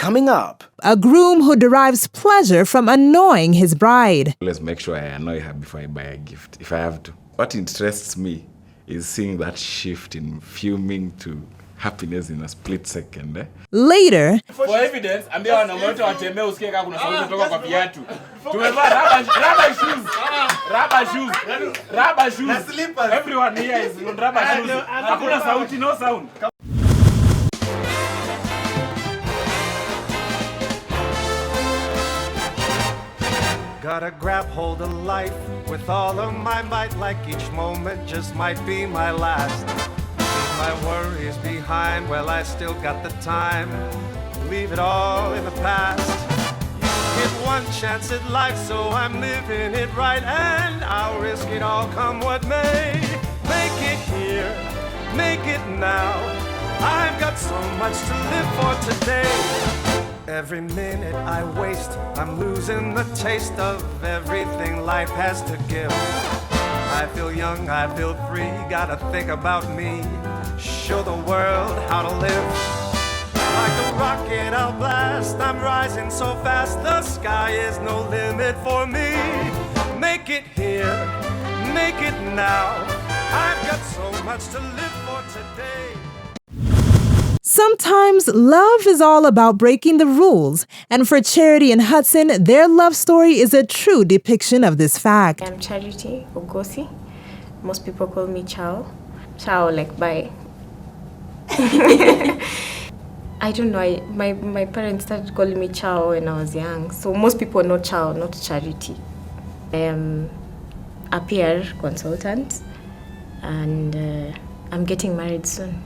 Coming up. A groom who derives pleasure from annoying his bride. Let's make sure I annoy her before I buy a gift, if I have to. What interests me is seeing that shift in fuming to happiness in a split second. Later, for evidence, ambia wanamoto watembea usikie kama kuna sauti kutoka kwa viatu. Tumevaa rubber shoes. Everyone here is on rubber shoes. Hakuna sauti, no sound. Gotta grab hold of life with all of my might, like each moment just might be my last. Leave my worries behind, well I still got the time. Leave it all in the past. You get one chance at life, so I'm living it right, and I'll risk it all come what may. Make it here, make it now. I've got so much to live for today. Every minute I waste, I'm losing the taste of everything life has to give. I feel young, I feel free, gotta think about me. Show the world how to live. Like a rocket I'll blast, I'm rising so fast, the sky is no limit for me. Make it here, make it now. I've got so much to live for today. sometimes love is all about breaking the rules. And for Charity and Hudson, their love story is a true depiction of this fact. I'm Charity Ogosi. Most people call me Chao. Chao, like bye. I don't know, my parents started calling me Chao when I was young. So most people know Chao, not Charity. I am a PR consultant and I'm getting married soon.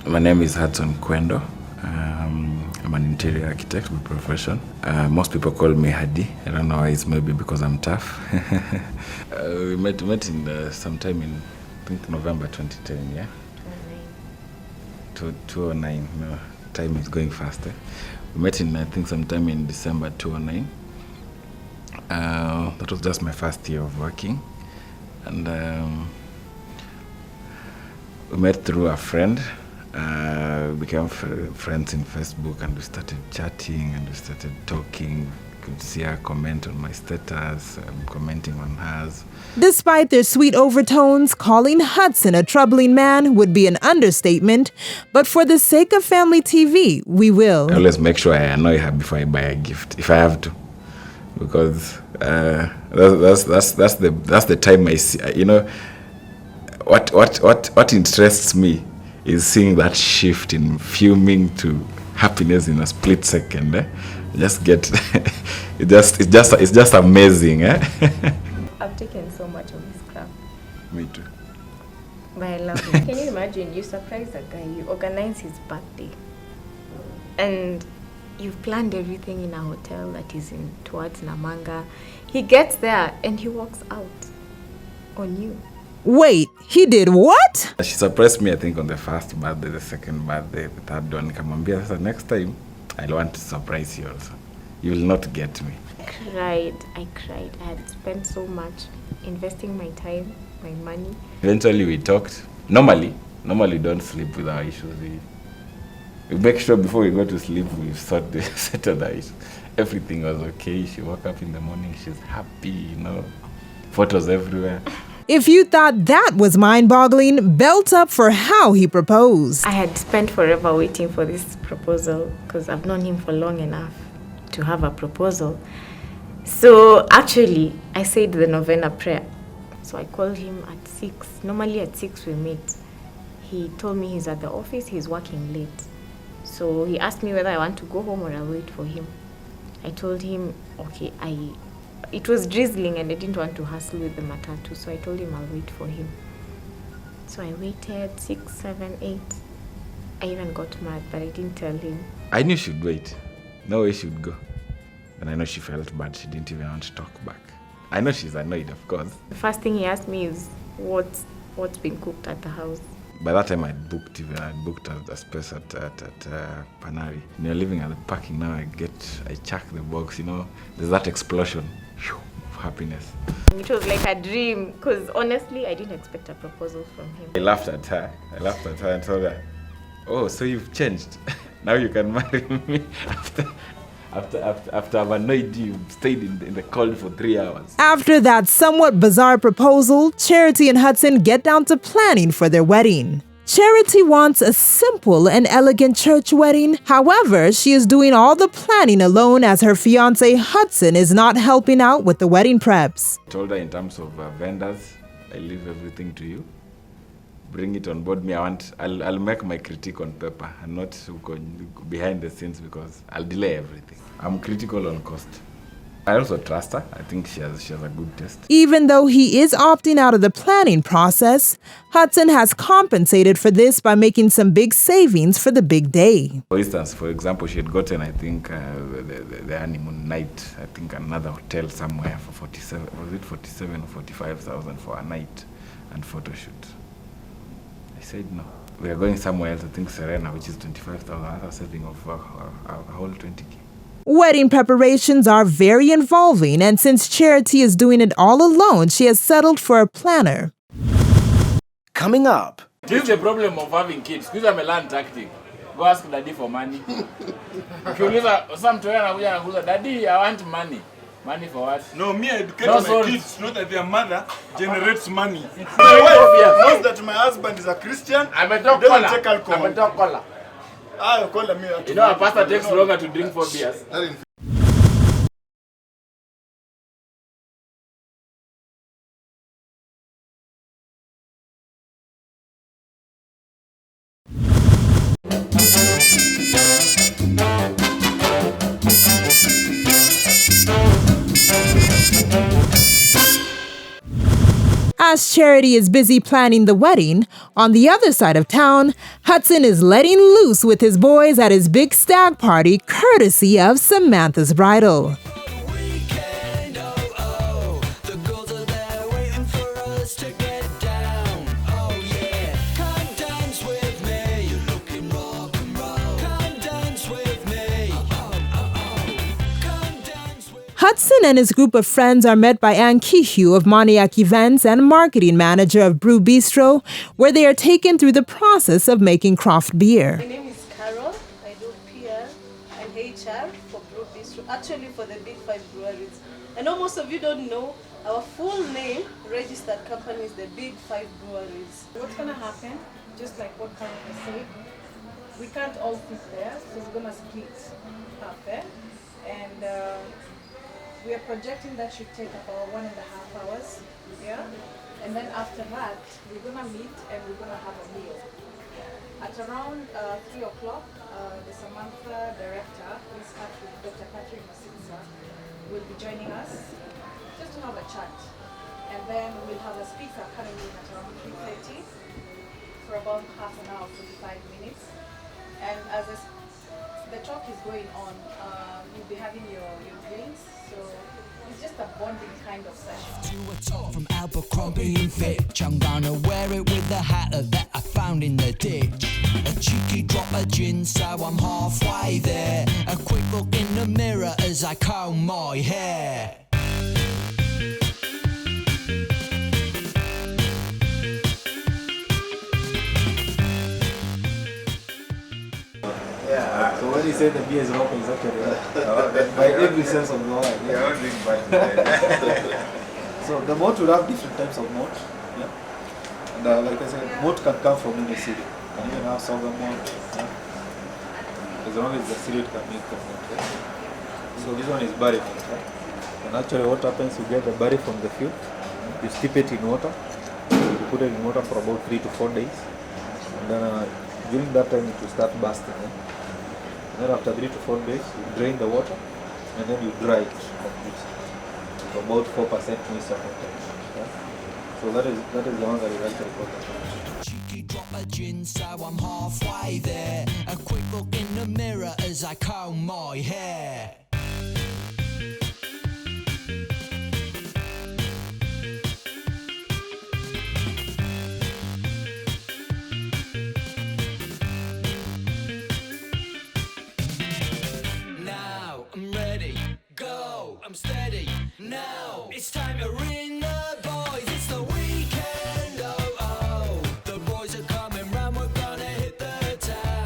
My name is Hudson Kwendo. I'm an interior architect by profession. Most people call me Hadi. I don't know why, it's maybe because I'm tough. We met in sometime in, I think, November 2010, yeah? 2009. No, time is going faster. We met in, I think, sometime in December 2009. That was just my first year of working. And we met through a friend. We became friends in Facebook, and we started chatting and we started talking. You could see her comment on my status, commenting on hers. Despite their sweet overtones, calling Hudson a troubling man would be an understatement. But for the sake of family TV, we will. I always make sure I annoy her before I buy a gift, if I have to, because that's the time I see. You know, what interests me is seeing that shift in fuming to happiness in a split second. Just get it's just amazing. I've taken so much of this crap. Me too. But I love it. Can you imagine, you surprise a guy, you organize his birthday, and you've planned everything in a hotel that is towards Namanga. He gets there and he walks out on you. Wait, he did what? She surprised me, I think, on the first birthday, the second birthday, the third one. Kamambia, so next time, I want to surprise you also. You will not get me. I cried. I had spent so much investing my time, my money. Eventually, we talked. Normally, we don't sleep with our issues. We make sure before we go to sleep, we settle the issues. Everything was okay. She woke up in the morning, she's happy, you know. Photos everywhere. If you thought that was mind-boggling, belt up for how he proposed. I had spent forever waiting for this proposal because I've known him for long enough to have a proposal. So actually, I said the novena prayer. So I called him at 6. Normally at 6 we meet. He told me he's at the office, he's working late. So he asked me whether I want to go home or I'll wait for him. I told him, okay, it was drizzling and I didn't want to hustle with the matatu, so I told him I'll wait for him. So I waited 6, 7, 8. I even got mad, but I didn't tell him. I knew she'd wait. No way she'd go. And I know she felt bad. She didn't even want to talk back. I know she's annoyed, of course. The first thing he asked me is, what's been cooked at the house? By that time, I'd booked a space at Panari. When you're living at the parking now, I check the box, you know, there's that explosion of happiness. It was like a dream, because honestly, I didn't expect a proposal from him. I laughed at her and told her, Oh, so you've changed. Now you can marry me after I've annoyed you, stayed in the cold for 3 hours. After that somewhat bizarre proposal, Charity and Hudson get down to planning for their wedding. Charity wants a simple and elegant church wedding. However, she is doing all the planning alone as her fiancé Hudson is not helping out with the wedding preps. I told her in terms of vendors, I leave everything to you. Bring it on board me. I'll make my critique on paper and not behind the scenes because I'll delay everything. I'm critical on cost. I also trust her. I think she has a good taste. Even though he is opting out of the planning process, Hudson has compensated for this by making some big savings for the big day. For instance, for example, she had gotten, I think, the honeymoon night, I think another hotel somewhere for 47, was it 47 or 45,000 for a night and photo shoot. I said no. We are going somewhere else, I think Serena, which is 25,000, that's a saving of a whole 20K. Wedding preparations are very involving, and since Charity is doing it all alone, she has settled for a planner. Coming up. This is the problem of having kids. Because I'm a land tactic. Go ask daddy for money. Daddy, I want money. Money for what? No, me, I educate No, my sorry. kids, not that their mother generates money. My Yes. wife knows that my husband is a Christian. I'm a dog doesn't take caller. alcohol. I'm a dog caller. Ah, call me. You know, a pastor takes longer to drink 4 beers. As Charity is busy planning the wedding, on the other side of town, Hudson is letting loose with his boys at his big stag party, courtesy of Samantha's Bridal. Hudson and his group of friends are met by Ann Kihu of Moniac Events and marketing manager of Brew Bistro, where they are taken through the process of making craft beer. My name is Carol. I do PR and HR for Brew Bistro, actually for the Big 5 breweries. I know most of you don't know, our full name, registered company is the Big 5 breweries. What's going to happen, just like what Carol was saying, we can't all fit there, so we're going to split half there. And we are projecting that should take about 1.5 hours, yeah? And then after that, we're gonna meet and we're gonna have a meal. At around 3 o'clock, the Samantha director, Dr. Patrick Masitsa, will be joining us just to have a chat. And then we'll have a speaker coming in at around 3:30 for about half an hour, 45 minutes. And as the talk is going on, you'll be having your drinks. So it's just a bonding kind of session. To a top from Abercrombie and Fitch, I'm gonna wear it with the hat that I found in the ditch. A cheeky drop of gin, so I'm halfway there. A quick look in the mirror as I comb my hair. Yeah, so when you say the beer is wrong, it's actually by every sense of the word. Yeah. So the malt will have different types of malt. Yeah. And like I said, malt can come from any city. You can even have southern malt. Yeah. As long as the city can make the malt. Yeah. So this one is barley malt. Yeah. And actually what happens, you get the barley from the field, you steep it in water, you put it in water for about 3 to 4 days. And then during that time it will start bursting. Yeah. And then after 3 to 4 days, you drain the water and then you dry it completely. So about 4% moisture content. Yeah? So that is the one that is actually called. Cheeky drop of gin, so I'm halfway there. A quick look in the mirror as I comb my hair. I'm steady now. It's time to ring the boys. It's the weekend. Oh, oh. The boys are coming round. We're gonna hit the town.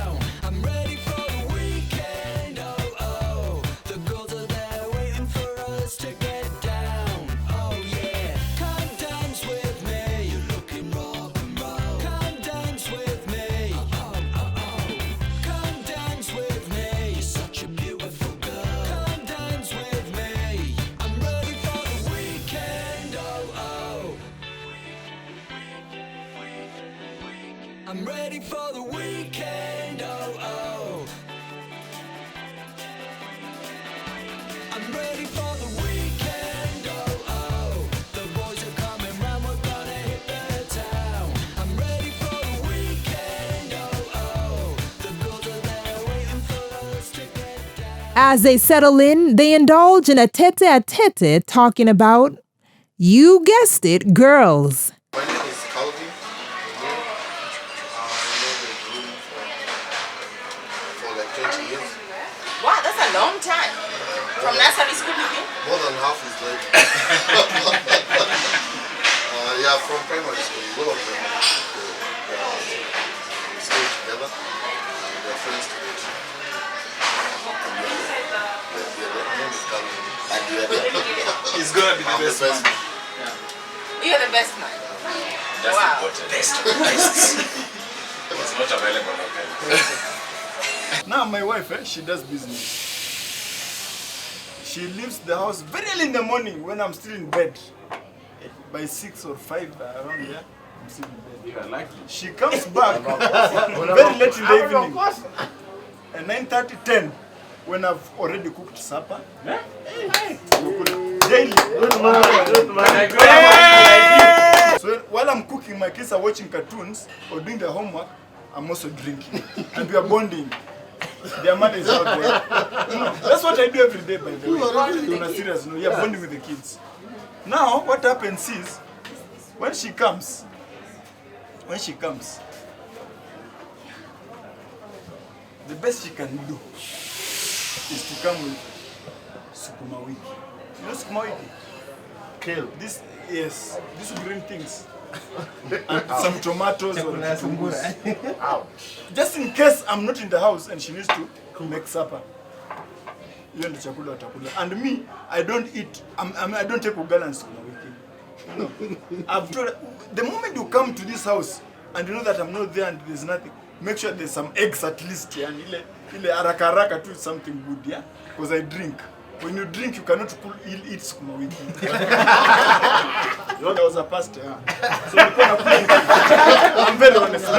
I'm ready for the weekend, oh oh. The boys are coming round, we're gonna hit the town. I'm ready for the weekend, oh oh. The girls are there waiting for us to get down. As they settle in, they indulge in a tete-a-tete talking about, you guessed it, girls. My name is Calvin. I know the groom for like 20 years. Wow, that's a long time. From nursery school, you think? More than half is like. Yeah, from primary school. All of them. They stay together. They're friends together. My name is Calvin. He's gonna be the best man. You're the best man. That's Wow. important. Best. It's not available locally. Now my wife, she does business. She leaves the house very early in the morning when I'm still in bed. By 6 or 5 around here, I'm still in bed. You are lucky. She comes back very late in the evening. At 9:30, 10, when I've already cooked supper. Daily. So while I'm cooking, my kids are watching cartoons or doing their homework. I'm also drinking, and we are bonding. Their mother is out there. That's what I do every day, by the way. On a serious note, you're bonding with the kids. Now, what happens is, when she comes, the best she can do is to come with sukuma wiki. You know sukuma wiki? Kale. This green things. And some tomatoes or just in case I'm not in the house and she needs to make supper. And me, I don't eat. I don't take ugali and sukuma wiki. No. I've told. The moment you come to this house and you know that I'm not there and there's nothing, make sure there's some eggs at least. Yeah, and ile haraka to something good. Yeah, because I drink. When you drink, you cannot eat sukuma wiki. You know, there was a pastor. Yeah. So I'm very honest. So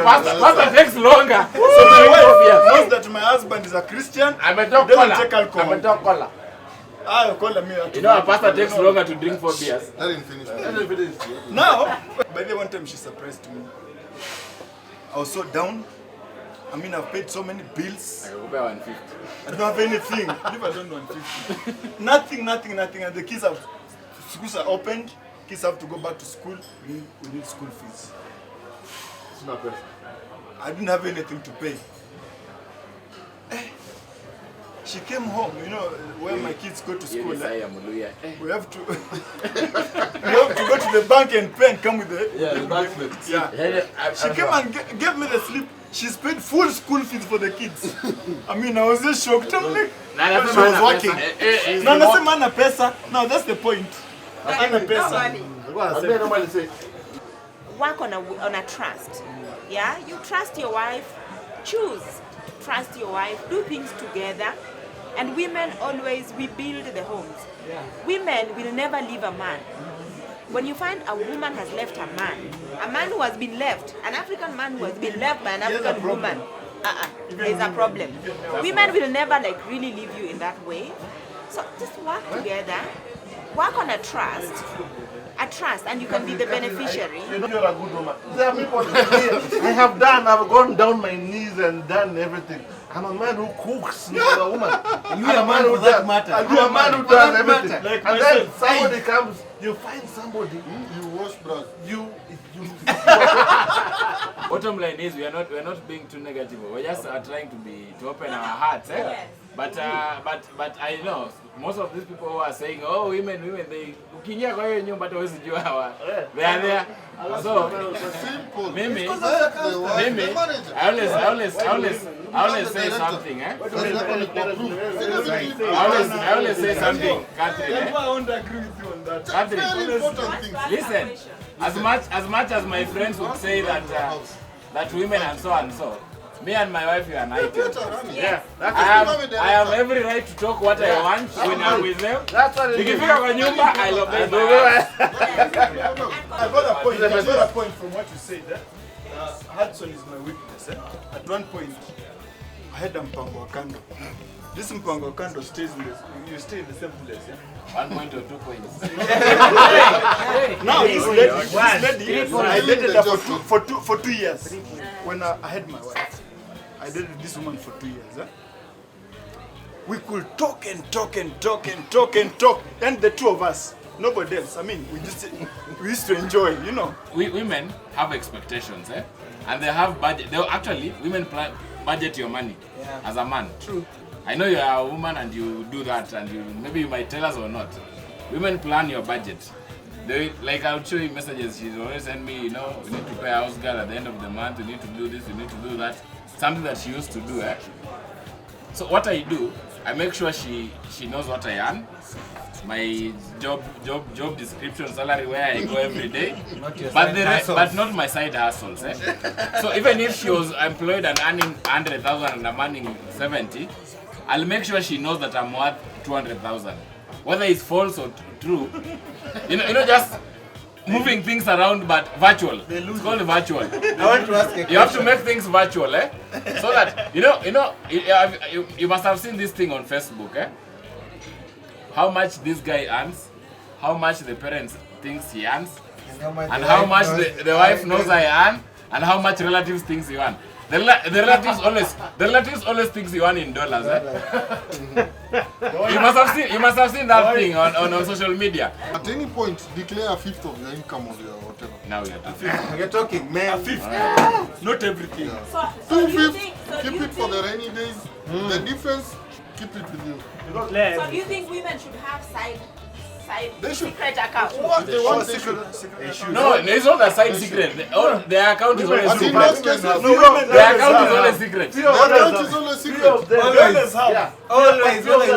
pastor takes longer. So my wife knows that my husband is a Christian. I'm a dog doesn't take alcohol. I'm a dog collar. Ah, call me. You know, a pastor takes longer to drink 4 beers. I didn't finish. Now, by the one time she surprised me. I was so down. I mean, I've paid so many bills. I will pay 150. I don't have anything. Leave alone 150. Nothing. And the kids have, schools are opened. Kids have to go back to school. We need school fees. It's not bad. I didn't have anything to pay. She came home, you know, where my kids go to school. We have to go to the bank and pay and come with the bank slip. Yeah. She came and gave me the slip. She's paid full school fees for the kids. I mean, I was just shocked. I'm like, she was working. No, that's a pesa. No, that's the point. Ana pesa. Work on a trust. Yeah, you trust your wife. Trust your wife. Do things together. And women always, we build the homes. Women will never leave a man. When you find a woman has left a man who has been left, an African man who has been left by an African woman, there's a problem. Women will never really leave you in that way. So just work together, work on a trust, and you can be the beneficiary. You're a good woman. There are people I've gone down my knees and done everything. I'm a man who cooks, not a woman. You are a man who does matter. I'm a man who does everything. Like and then somebody comes, you find somebody. You wash brush. You Bottom line is we are not being too negative. We're just trying to open our hearts. Yes. But I know most of these people who are saying, oh, women, they ukiingia kwa hiyo nyumba hata huwezi jua hawa. They are there. So mimi I always say something, I always say something, Catherine. I won't agree with you on that. Catherine, listen. As much as my friends would say that women and so, me and my wife, we are united. Yeah, I have every right to talk what I want when I'm with them. That's what it is. I'll obey my wife. I got a point from what you said. Hudson is my weakness. At one point, I had a mpango wa kando. This mpango wa kando stays in this. You stay in the same place, yeah? 1 point or 2 points. Now this lady, I dated her for 2 years. When I had my wife, I dated this woman for 2 years. We could talk and talk and talk and talk and talk, and the two of us, nobody else. I mean, we used to enjoy, you know. Women have expectations, and they have budget. Actually, women budget your money as a man. True. I know you are a woman and you do that, and maybe you might tell us or not. Women plan your budget. Like I'll show you messages. She's always send me, you know, we need to pay a house girl at the end of the month. We need to do this. We need to do that. Something that she used to do. So what I do, I make sure she knows what I earn, my job description, salary, where I go every day, but not my side hustles. So even if she was employed and earning 100,000 and I'm earning 70, I'll make sure she knows that I'm worth 200,000. Whether it's false or true, you know, just moving things around, but virtual. It's called virtual. I want to ask a question. You have to make things virtual, so that you must have seen this thing on Facebook, How much this guy earns, how much the parents thinks he earns, and how much the wife knows I earn, and how much relatives thinks you earn. The relatives always thinks you earn in dollars. You must have seen that thing on social media. At any point, declare a fifth of your income or your whatever. Now we are talking. You're talking, man. A fifth. Not everything. Yeah. 2/5, keep it for the rainy days. The difference, keep it with you. So do you think women should have side secret account? What they want, they should. No, it's not a side secret. Their account is always secret. Their account is always secret. Their account is always secret. Always,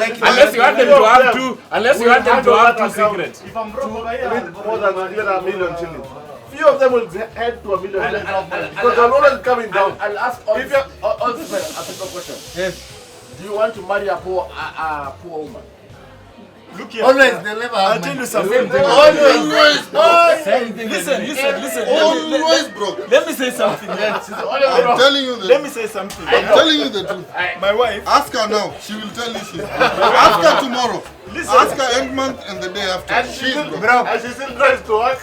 like Unless you want them to have two. Unless you want them to have two secrets. If I'm broke, I have more than even a million shillings. Few of them will head to a million because they're always coming down. I'll ask all this a simple question. Yes. Do you want to marry a poor woman? Look here. Always, they never have I'll tell you something. Always broke. Listen. Always broke. Let me say something. I'm telling you the Let me say something. I'm telling you the truth. My wife. Ask her now. She will tell you she's broke. Ask her tomorrow. Listen. Ask her end month and the day after. And She's broke. And she still tries to work.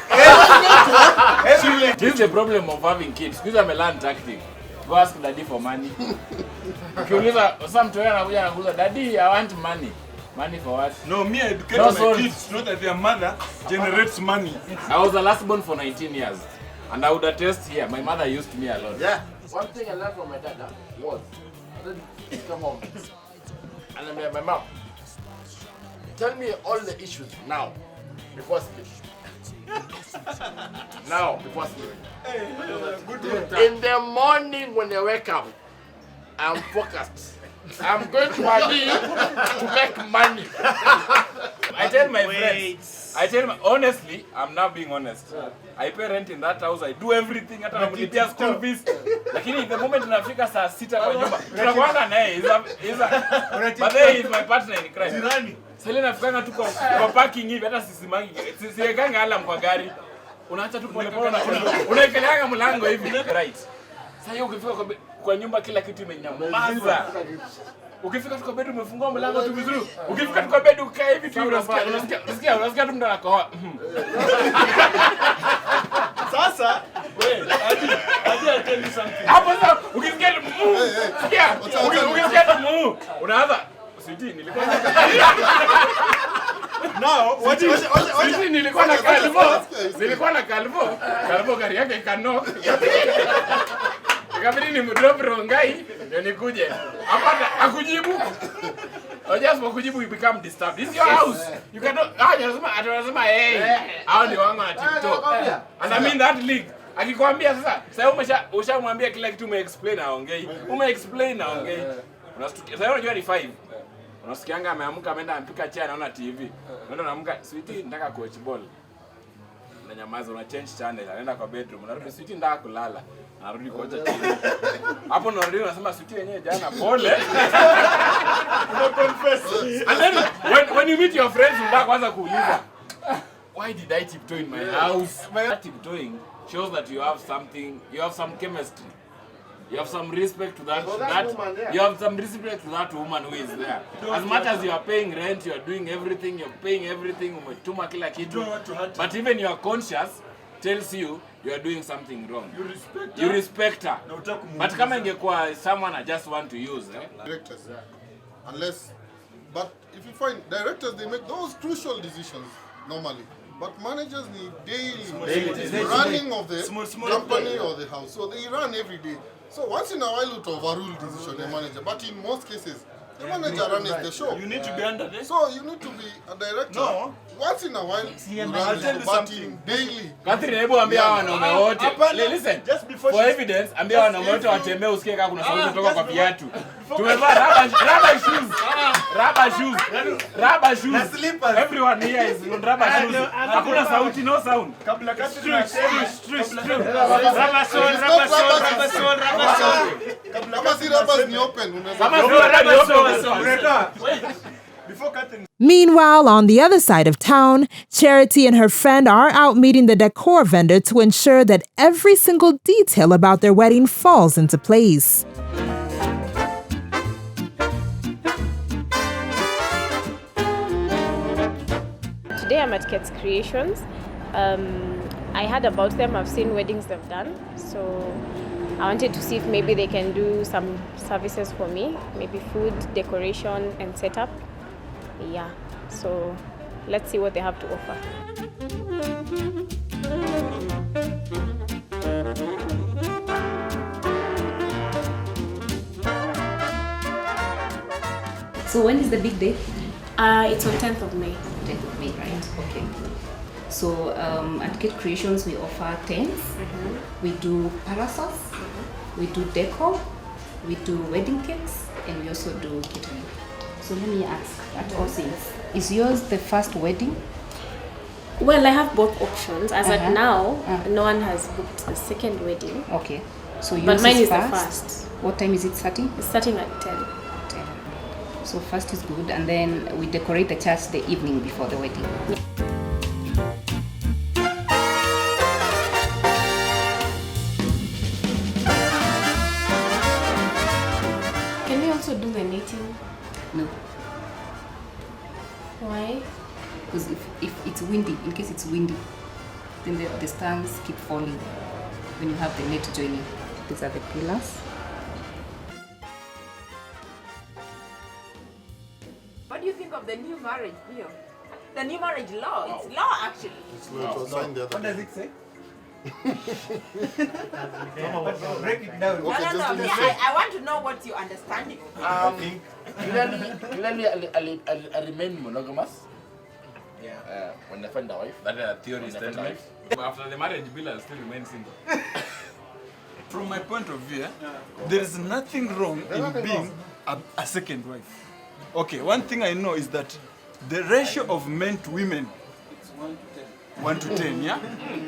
This is the problem of having kids. This is a learned tactic. Go ask daddy for money. Ukiuliza some anakuja anakuuliza daddy, I want money. Money for what? No, me, I educate my kids, not that their mother generates money. I was the last born for 19 years. And I would attest here, my mother used me a lot. Yeah. One thing I learned from my dad was, I didn't come home. And I met my mom. Tell me all the issues now, before sleep. Now, before sleep. In the morning when I wake up, I'm focused. I'm going to Mali to make money. I tell my friends, honestly, I'm now being honest. I pay rent in that house, I do everything, hata namlipia school fees. Lakini the moment nafika saa 6 kwa nyumba, tunakuanga naye, but then he's my partner in crime. Sasa nafikanga tu kwa parking hivi, hata sisimangi, siwekanga alarm kwa gari. Unaacha tu pole pole unaekeleanga mlango hivi, right. Sasa hiyo ukifika kwa nyumba kila kitu imenyamaza. Ukifika tu kwa bed umefungua mlango tu vizuri. Ukifika tu kwa bed ukae hivi tu unasikia tu mtu anakohoa. Sasa, I tell you something. Hapo sasa ukisikia unaanza sweetie nilikuwa now what nilikuwa na Calvo gari yake ikano. Ikabidi ni mdrop Rongai ndio nikuje. Hapa akujibu. Just for kujibu you become disturbed. This is your house. You cannot anasema hey. Hao ni wangu na TikTok. And I mean that league. Akikwambia sasa ushamwambia kila kitu umeexplain aongei. Umeexplain aongei. Unastukia sasa unajua ni 5. Unasikianga ameamka ameenda ampika chai anaona TV. Unaenda unaamka sweetie nataka coach ball. Na nyamaza una change channel anaenda kwa bedroom. Unarudi sweetie nataka kulala. Narudi kuacha TV. Hapo narudi unasema sweetie yenyewe jana pole. No confess. And then when you meet your friends unataka kwanza kuuliza why did I tiptoe in my house? Tiptoeing shows that you have some chemistry. You have some respect to that. For that woman, yeah. You have some respect to that woman who is there. As much as you are paying rent, you are doing everything. You're paying everything. Umetuma kila kitu. But even your conscience tells you are doing something wrong. You respect her. But kama ingekuwa someone I just want to use. Directors, unless, but if you find directors, they make those crucial decisions normally. But managers need daily running of the company or the house. So they run every day. So once in a while you overrule decision a manager. But in most cases, the manager runs the show. You need to be under this. So you need to be a director. No. Once in a while, you run the but in daily. Catherine, hebu ambia wanaume wote. Listen, for evidence, ambia wanaume wote watembee usikie kama kuna sauti kutoka kwa viatu. Tumevaa rubber shoes. Rubber shoes. Everyone here is on rubber shoes. Hakuna sauti, no sound. Kabla Catherine Rubber soul. Kama si rubbers ni open. Meanwhile, on the other side of town, Charity and her friend are out meeting the decor vendor to ensure that every single detail about their wedding falls into place. Today I'm at Kate's Creations. I heard about them, I've seen weddings they've done, so I wanted to see if maybe they can do some services for me, maybe food, decoration, and setup. Yeah, so let's see what they have to offer. So when is the big day? It's on 10th of May. 10th of May, right? Okay. So at Kate Creations, we offer tents, we do parasols, we do decor, we do wedding cakes, and we also do catering. So let me ask, at all things, is yours the first wedding? Well, I have both options. As at now, no one has booked the second wedding. Okay. So yours but mine is first. the first. What time is it starting? It's starting at 10. 10. So first is good, and then we decorate the church the evening before the wedding. Can we also do the knitting? No. Why? Because if it's windy, in case it's windy, then the stands keep falling when you have the net joining. These are the pillars. What do you think of the new marriage bill? The new marriage law? Wow. It's law actually. It's law. It was signed the other What day. does it say? Break it down. No, no, no. I want to know what's your understanding of it. Clearly, I remain monogamous. Yeah. When I find a wife. That is a theory statement. But after the marriage bill, I'll still remain single. From my point of view, there is nothing wrong in being a second wife. Okay, one thing I know is that the ratio of men to women is 1 to 10, yeah?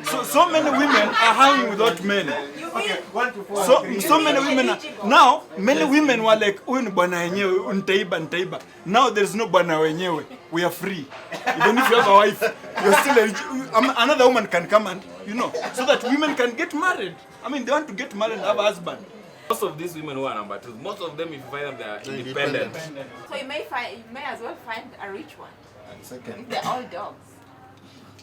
So many women are hanging without men. Okay, 1 to 4. So many women now many women were like, "Huyu ni bwana wenyewe, nitaiba." Now there's no bwana wenyewe. We are free. Even if you have a wife, you're still another woman can come and so that women can get married. I mean, they want to get married and have a husband. Most of these women who are number two, most of them, if you find them, they are independent. So you may as well find a rich one. And second. They're all dogs.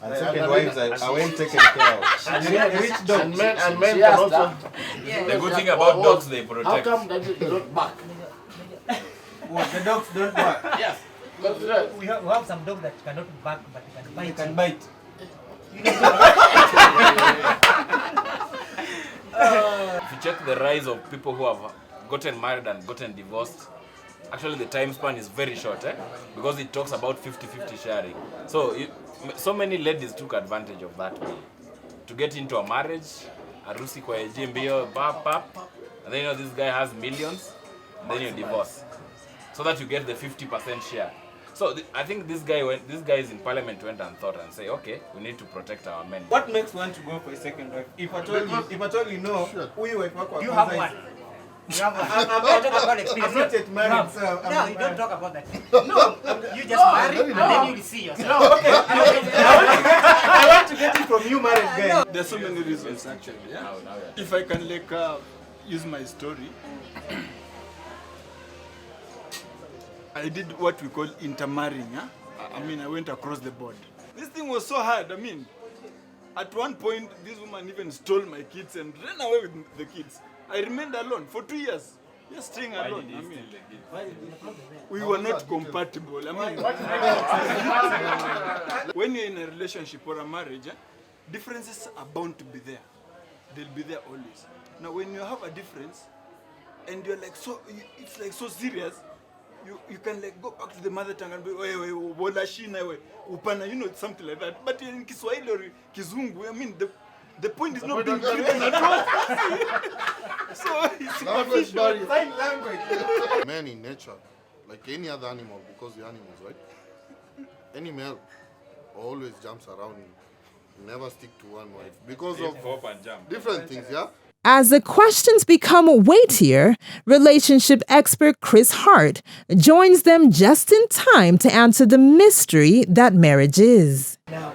And second wives I won't take care of. And rich dogs. And men can also. The good thing about dogs, they protect. How come they don't bark? Well, the dogs don't bark. Yes. We have some dogs that cannot bark, but they can bite. If you check the rise of people who have gotten married and gotten divorced, actually the time span is very short, because it talks about 50-50 sharing. So many ladies took advantage of that to get into a marriage, arusi kwa mbio, and then this guy has millions, and then you divorce, so that you get the 50% share. So I think these guys in parliament went and thought and say, okay, we need to protect our men. What makes one to go for a second wife? If at all you know, who you You have one. You have one. I'm not talking about experience. I'm not yet married, so no, you don't talk about that. No, you just marry and then you will see yourself. No, okay. I want to get it from you, married guy. There's so many reasons actually. Yeah? If I can use my story. I did what we call intermarrying. Huh? I mean, I went across the board. This thing was so hard. I mean, at one point, this woman even stole my kids and ran away with the kids. I remained alone for 2 years. Just staying alone. I mean, we were not compatible. I mean, when you're in a relationship or a marriage, differences are bound to be there. They'll be there always. Now, when you have a difference, and you're like it's like so serious, you can like go back to the mother tongue and be, upana, you know, something like that. But in Kiswahili or Kizungu, I mean, the point is not being given at all. So it's Language barrier. Sign language. Men in nature, like any other animal, because we're animals, right? Any male always jumps around, never stick to one wife because of different things, yeah? As the questions become weightier, relationship expert Chris Hart joins them just in time to answer the mystery that marriage is. Now,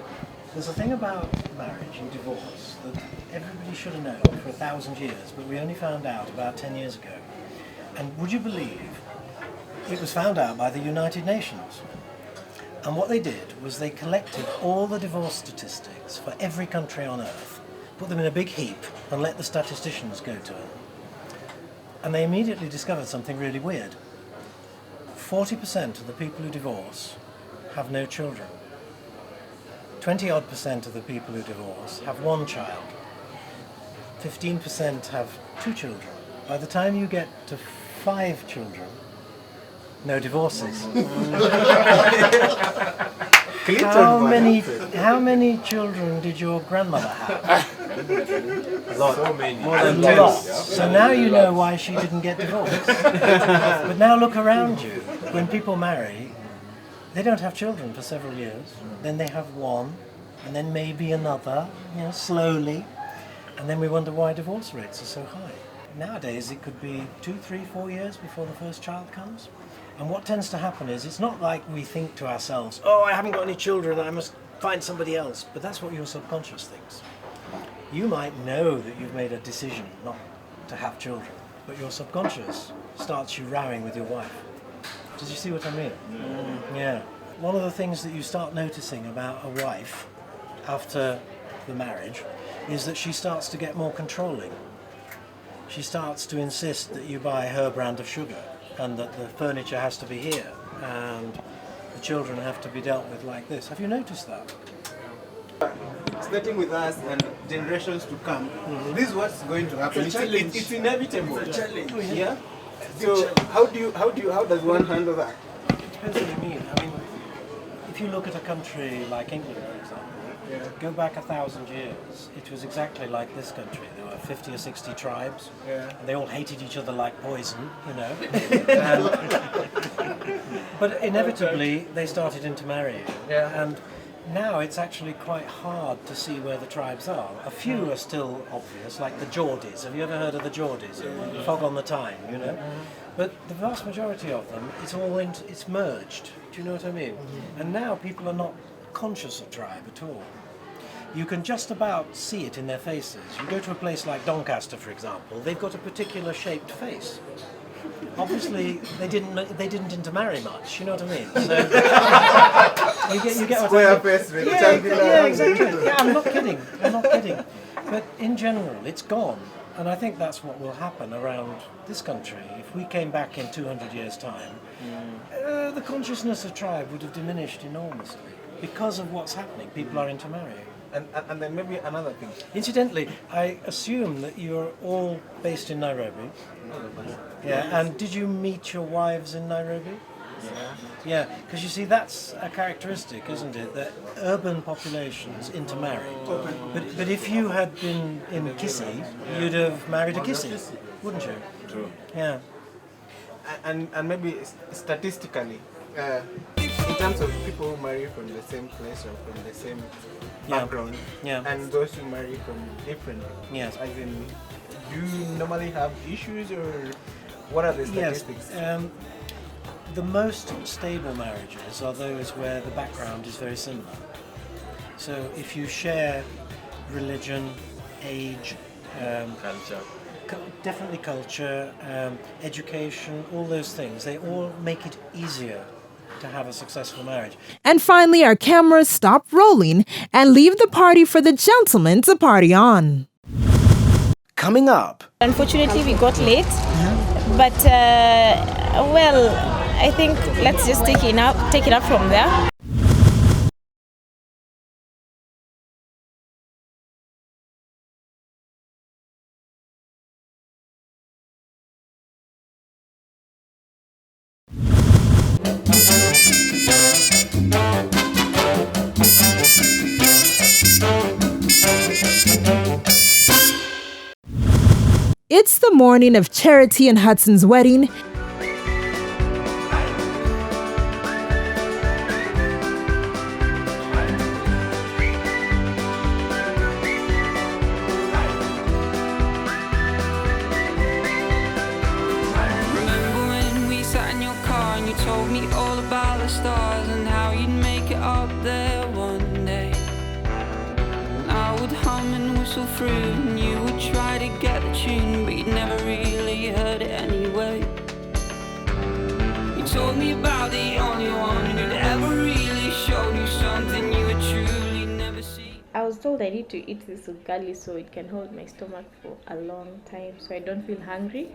there's a thing about marriage and divorce that everybody should have known for 1,000 years, but we only found out about 10 years ago. And would you believe it was found out by the United Nations? And what they did was they collected all the divorce statistics for every country on earth, put them in a big heap and let the statisticians go to it. And they immediately discovered something really weird. 40% of the people who divorce have no children. 20-odd% of the people who divorce have one child. 15% have 2 children. By the time you get to 5 children, no divorces. How many children did your grandmother have? A lot. So many. More than lots. So now you know why she didn't get divorced. But now look around you. When people marry, they don't have children for several years. Then they have one, and then maybe another, slowly. And then we wonder why divorce rates are so high. Nowadays it could be 2, 3, 4 years before the first child comes. And what tends to happen is, it's not like we think to ourselves, oh, I haven't got any children, I must find somebody else. But that's what your subconscious thinks. You might know that you've made a decision not to have children, but your subconscious starts you rowing with your wife. Does you see what I mean? Yeah. One of the things that you start noticing about a wife after the marriage is that she starts to get more controlling. She starts to insist that you buy her brand of sugar, and that the furniture has to be here, and the children have to be dealt with like this. Have you noticed that? Starting with us and generations to come, this is what's going to happen. It's inevitable. It's a challenge. Yeah. So how does one handle that? It depends what you mean. I mean, if you look at a country like England, for example, go back 1,000 years, it was exactly like this country. There were 50 or 60 tribes, and they all hated each other like poison, but inevitably they started intermarrying. And now it's actually quite hard to see where the tribes are. A few are still obvious, like the Geordies. Have you ever heard of the Geordies? Fog on the Tyne, But the vast majority of them, it's merged. Do you know what I mean? And now people are not conscious of tribe at all. You can just about see it in their faces. You go to a place like Doncaster, for example, they've got a particular shaped face. Obviously, they didn't intermarry much. You know what I mean? So you get what Square I mean? face, rectangular. Yeah, exactly. Yeah, I'm not kidding. But in general, it's gone. And I think that's what will happen around this country. If we came back in 200 years' time, the consciousness of tribe would have diminished enormously because of what's happening. People are intermarrying. And then maybe another thing. Incidentally, I assume that you're all based in Nairobi. Yeah, and did you meet your wives in Nairobi? Yeah, because you see, that's a characteristic, isn't it? That urban populations intermarry. But if you had been in Kisii, you'd have married a Kisii, wouldn't you? True. Yeah. And maybe statistically, in terms of people who marry from the same place or from the same background, and those who marry from different, as in, do you normally have issues, or what are the statistics? Yes. The most stable marriages are those where the background is very similar. So if you share religion, age, definitely culture, education, all those things. They all make it easier to have a successful marriage. And finally, our cameras stop rolling and leave the party for the gentlemen to party on. Coming up. Unfortunately, we got late, but well, I think let's just take it up from there. It's the morning of Charity and Hudson's wedding. Remember when we sat in your car and you told me all about the stars and how you'd make it up there one day. And I would hum and whistle through and you would try to get the tune, but you'd never really heard it anyway. You told me about the only one who'd ever really showed you something you would truly never see. I was told I need to eat this ugali so it can hold my stomach for a long time, so I don't feel hungry.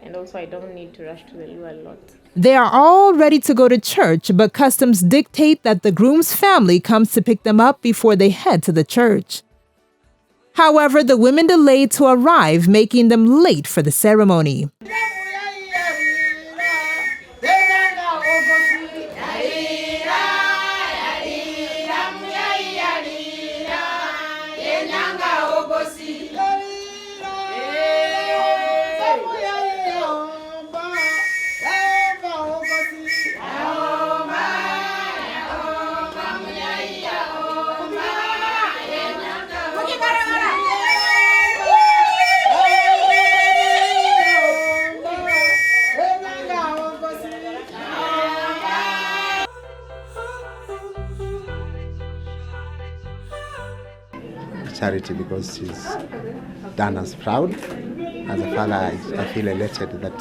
And also I don't need to rush to the loo a lot. They are all ready to go to church, but customs dictate that the groom's family comes to pick them up before they head to the church. However, the women delayed to arrive, making them late for the ceremony. Charity, because she's done us proud. As a father, I feel elated that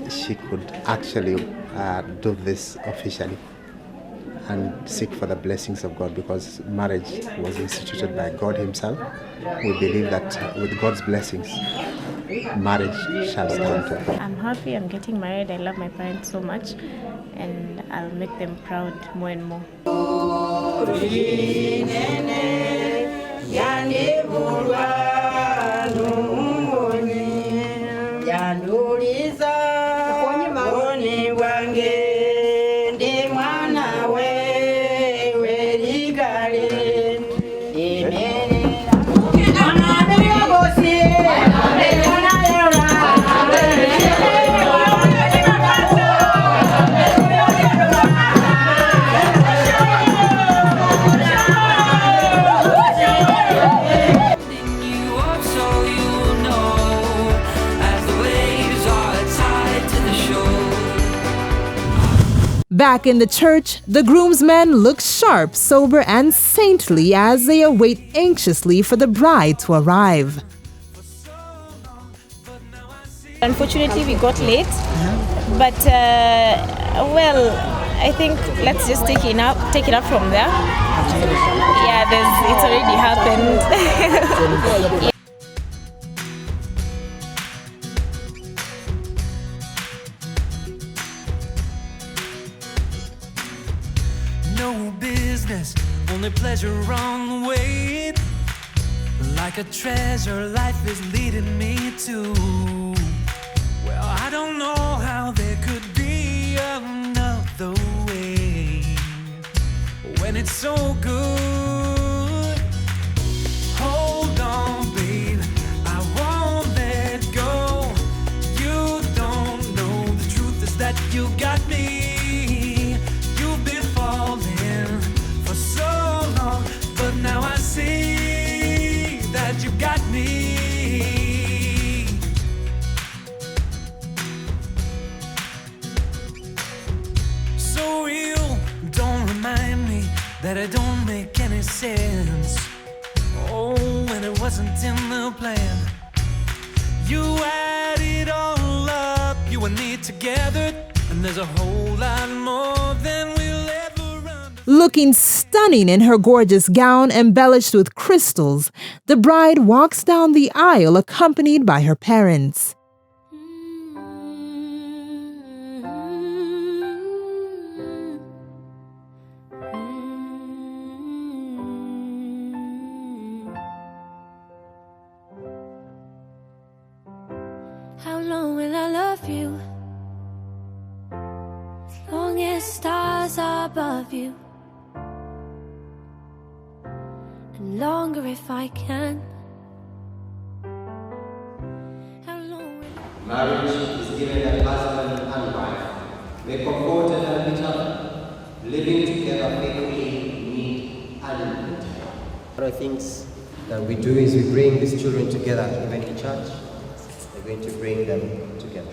she could actually do this officially and seek for the blessings of God, because marriage was instituted by God Himself. We believe that with God's blessings, marriage shall stand. I'm happy I'm getting married. I love my parents so much, and I'll make them proud more and more. Back in the church, the groomsmen look sharp, sober, and saintly as they await anxiously for the bride to arrive. Unfortunately, we got late, but well, I think let's just take it up from there. Yeah, it's already happened. Yeah. No business, only pleasure on the way. Like a treasure, life is leading me to. Well, I don't know how there could be another way when it's so good. Hold on, babe, I won't let go. You don't know the truth is that you got me. You've been falling for so long, but now I see that you got me. So real, don't remind me that it don't make any sense. Oh, and it wasn't in the plan. You add it all up, you and me together, and there's a whole lot more than we'll ever understand. Looking stunning in her gorgeous gown embellished with crystals, the bride walks down the aisle accompanied by her parents. How long will I love you? As long as stars are above you, and longer if I can. Marriage is given that husband and wife may comfort and help each other, living together faithfully, need and in return. One of the things that we do is we bring these children together, even in church. We're going to bring them together.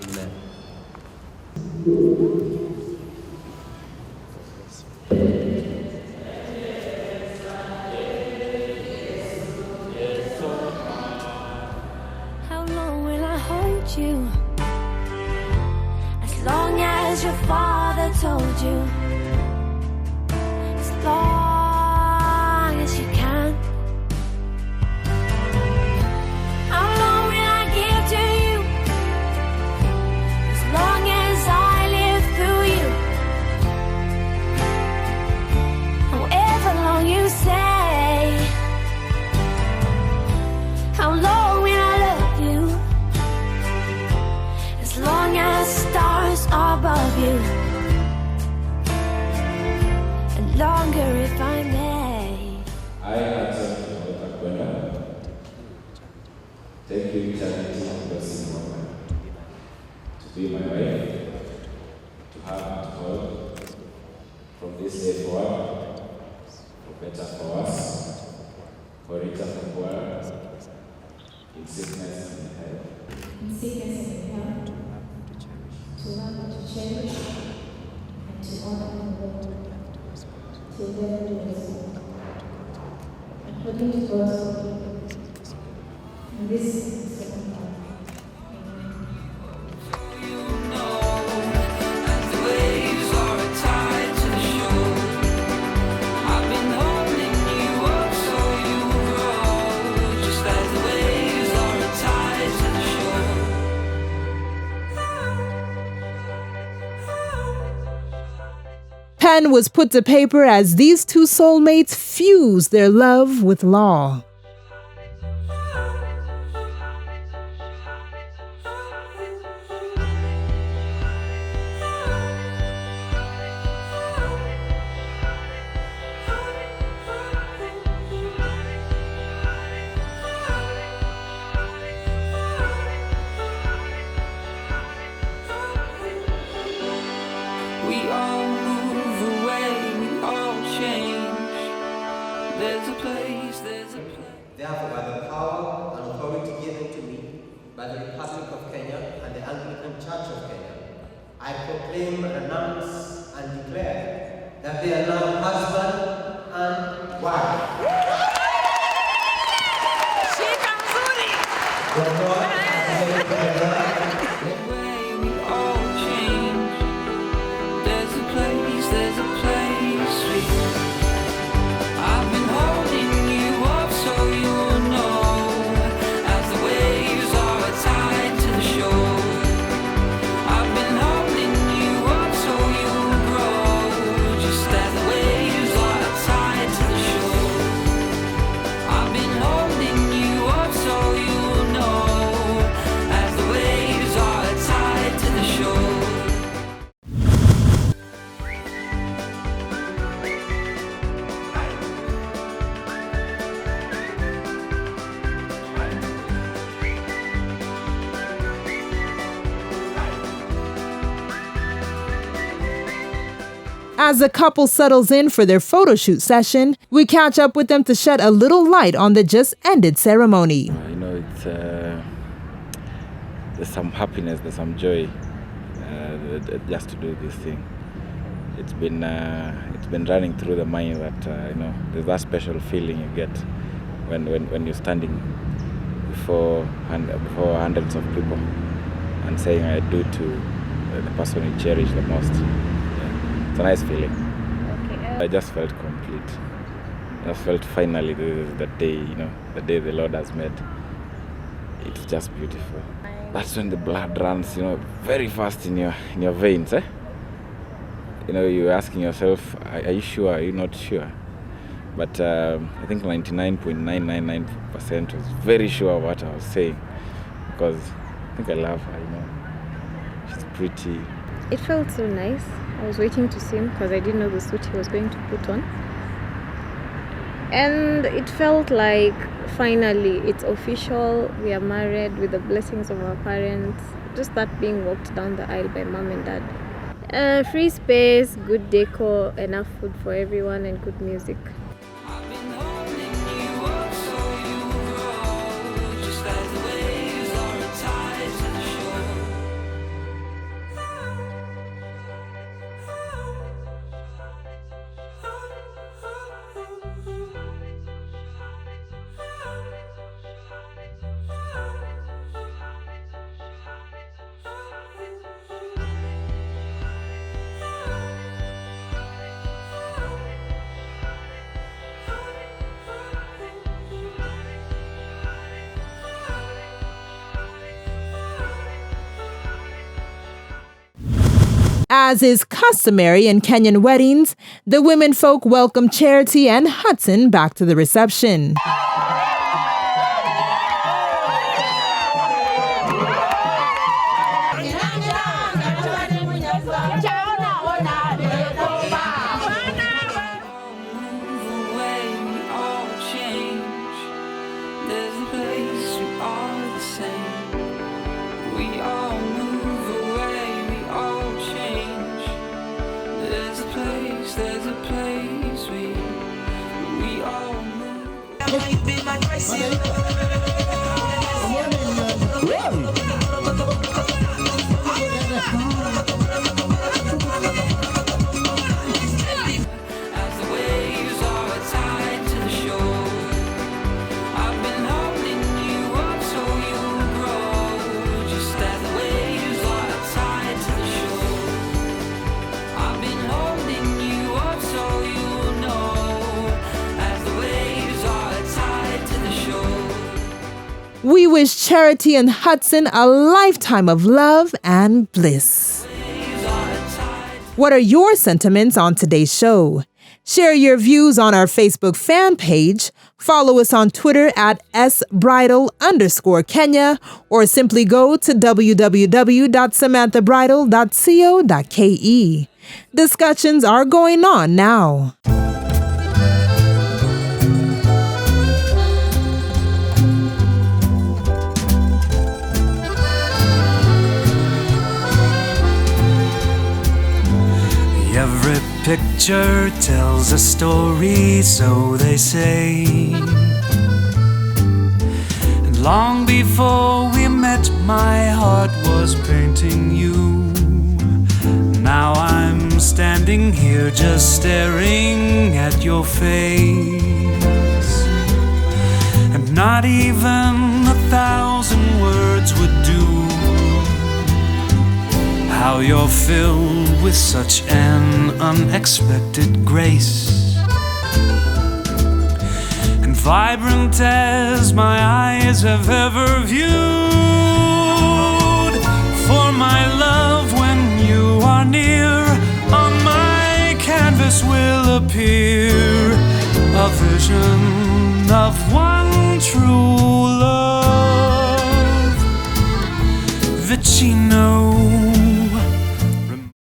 Amen. How long will I hold you? As long as your father told you. As long as you can. How long will I give to you? As long as I live through you. However long you say. How long will I love you? As long as stars are above you. And longer if I may. I accept Kwenda. Take you eternity and blessing woman. To be my wife, to have and to hold, from this day forward, for better for us, for richer for poorer, in sickness and in health. In sickness and in health. To love and to cherish. And to honor and love. Till death do us all. According to God's will. And this is the second part. Pen was put to paper as these two soulmates fuse their love with law. We all move away, we all change. There's a place, there's a place. Therefore, by the power and authority given to me by the Republic of Kenya and the Anglican Church of Kenya, I proclaim, announce, and declare that they are now husband and wife. As the couple settles in for their photo shoot session, we catch up with them to shed a little light on the just ended ceremony. You know, it's there's some happiness, there's some joy just to do this thing. it's been running through the mind that there's that special feeling you get when you're standing before hundreds of people and saying I do to the person you cherish the most. Yeah. It's a nice feeling. I just felt complete. I felt finally this is the day, the day the Lord has made. It's just beautiful. That's when the blood runs, very fast in your veins. You're asking yourself, are you sure? Are you not sure? But I think 99.999% was very sure of what I was saying, because I think I love her. She's pretty. It felt so nice. I was waiting to see him because I didn't know the suit he was going to put on. And it felt like finally it's official. We are married with the blessings of our parents. Just that being walked down the aisle by mom and dad. Free space, good decor, enough food for everyone, and good music. As is customary in Kenyan weddings, the women folk welcome Charity and Hudson back to the reception. We wish Charity and Hudson a lifetime of love and bliss. What are your sentiments on today's show? Share your views on our Facebook fan page, follow us on Twitter at sbridal_Kenya, or simply go to www.samanthabridal.co.ke. Discussions are going on now. Every picture tells a story, so they say. And long before we met, my heart was painting you. Now I'm standing here just staring at your face. And not even 1,000 words would do. How you're filled with such an unexpected grace, and vibrant as my eyes have ever viewed. For my love, when you are near, on my canvas will appear a vision of one true love. Vicino